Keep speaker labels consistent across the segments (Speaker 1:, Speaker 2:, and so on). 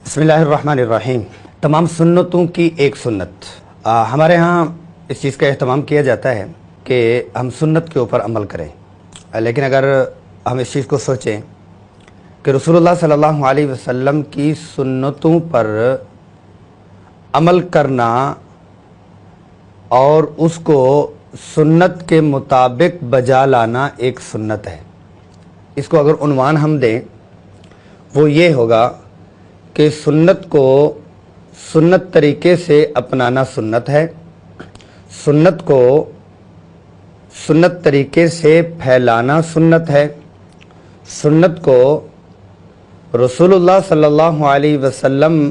Speaker 1: बिस्मिल्लाहिर्रहमानिर्रहीम। तमाम सुन्नतों की एक सुन्नत। हमारे यहाँ इस चीज़ का अहतमाम किया जाता है कि हम सुन्नत के ऊपर अमल करें, लेकिन अगर हम इस चीज़ को सोचें कि रसूलुल्लाह सल्लल्लाहु अलैहि वसल्लम की सुन्नतों पर अमल करना और उसको सुन्नत के मुताबिक बजा लाना एक सुन्नत है। इसको अगर उन्वान हम दें वो ये होगा कि सुन्नत को सुन्नत तरीके से अपनाना सुन्नत है, सुन्नत को सुन्नत तरीके से फैलाना सुन्नत है, सुन्नत को रसूलुल्लाह सल्लल्लाहु अलैहि वसल्लम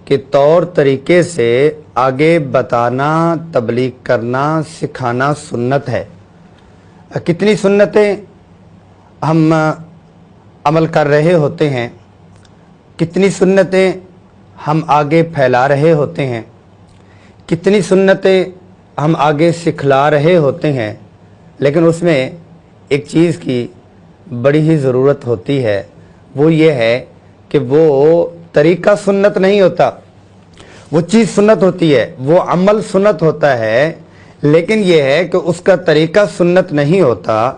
Speaker 1: के तौर तरीके से आगे बताना, तबलीग करना, सिखाना सुन्नत है। कितनी सुन्नतें हम अमल कर रहे होते हैं, कितनी सुन्नतें हम आगे फैला रहे होते हैं, कितनी सुन्नतें हम आगे सिखला रहे होते हैं, लेकिन उसमें एक चीज़ की बड़ी ही ज़रूरत होती है। वो ये है कि वो तरीक़ा सुन्नत नहीं होता, वो चीज़ सुन्नत होती है, वो अमल सुन्नत होता है, लेकिन ये है कि उसका तरीक़ा सुन्नत नहीं होता।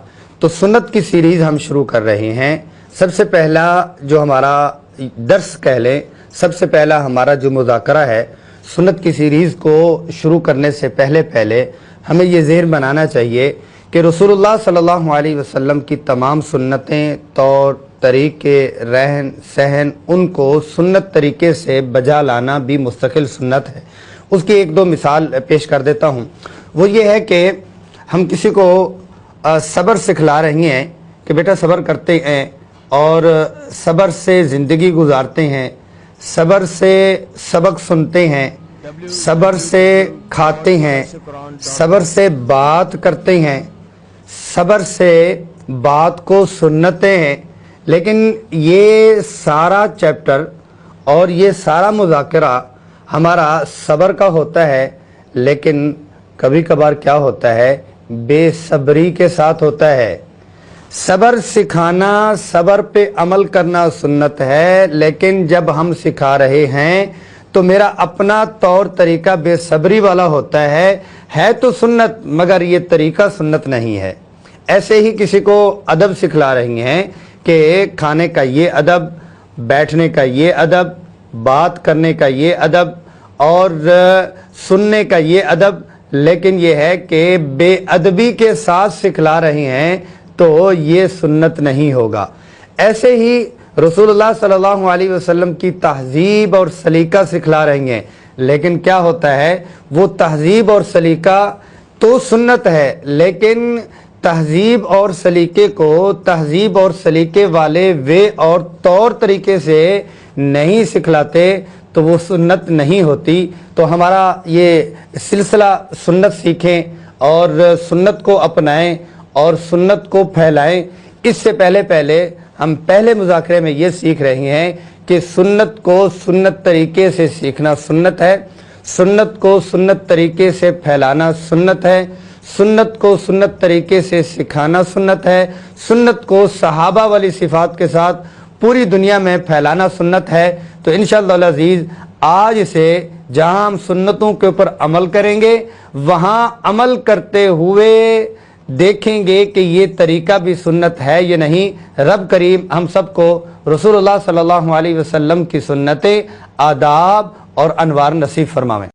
Speaker 1: तो सुन्नत की सीरीज़ हम शुरू कर रहे हैं। सबसे पहला जो हमारा दर्स कह लें, सबसे पहला हमारा जो मुज़ाकरा है, सुन्नत की सीरीज़ को शुरू करने से पहले हमें ये ज़हन बनाना चाहिए कि रसूलुल्लाह सल्लल्लाहु अलैहि वसल्लम की तमाम सुन्नतें, तौर तरीके, रहन सहन, उनको सुन्नत तरीके से बजा लाना भी मुस्तकिल सुन्नत है। उसकी एक दो मिसाल पेश कर देता हूँ। वो ये है कि हम किसी को सब्र सिखला रही हैं कि बेटा सब्र करते हैं और सब्र से ज़िंदगी गुजारते हैं, सब्र से सबक सुनते हैं, सब्र से खाते हैं, सब्र से बात करते हैं, सब्र से बात को सुनते हैं। लेकिन ये सारा चैप्टर और ये सारा मुज़ाकरा हमारा सब्र का होता है, लेकिन कभी कभार क्या होता है, बेसब्री के साथ होता है। सब्र सिखाना, सब्र पे अमल करना सुन्नत है, लेकिन जब हम सिखा रहे हैं तो मेरा अपना तौर तरीका बेसब्री वाला होता है तो सुन्नत, मगर ये तरीका सुन्नत नहीं है। ऐसे ही किसी को अदब सिखला रही हैं कि खाने का ये अदब, बैठने का ये अदब, बात करने का ये अदब और सुनने का ये अदब, लेकिन ये है कि बेअदबी के साथ सिखला रही हैं तो ये सुन्नत नहीं होगा। ऐसे ही रसूलुल्लाह सल्लल्लाहु अलैहि वसल्लम की तहजीब और सलीका सिखला रही हैं, लेकिन क्या होता है, वो तहजीब और सलीका तो सुन्नत है, लेकिन तहजीब और सलीके को तहजीब और सलीके वाले वे और तौर तरीके से नहीं सिखलाते तो वो सुन्नत नहीं होती। तो हमारा ये सिलसिला सुन्नत सीखें और सुन्नत को अपनाएं और सुन्नत को फैलाएं, इससे पहले हम पहले मुज़ाकरे में ये सीख रहे हैं कि सुन्नत को सुन्नत तरीके से सीखना सुन्नत है, सुन्नत को सुन्नत तरीके से फैलाना सुन्नत है, सुन्नत को सुन्नत तरीके से सिखाना सुन्नत है, सुन्नत को सहाबा वाली सिफ़ात के साथ पूरी दुनिया में फैलाना सुन्नत है। तो इंशाअल्लाह अज़ीज़ आज से जहाँ हम सुन्नतों के ऊपर अमल करेंगे, वहाँ अमल करते हुए देखेंगे कि ये तरीका भी सुन्नत है या नहीं। रब करीम हम सबको रसूलुल्लाह सल्लल्लाहु अलैहि वसल्लम की सुन्नतें, आदाब और अनवार नसीब फरमावें।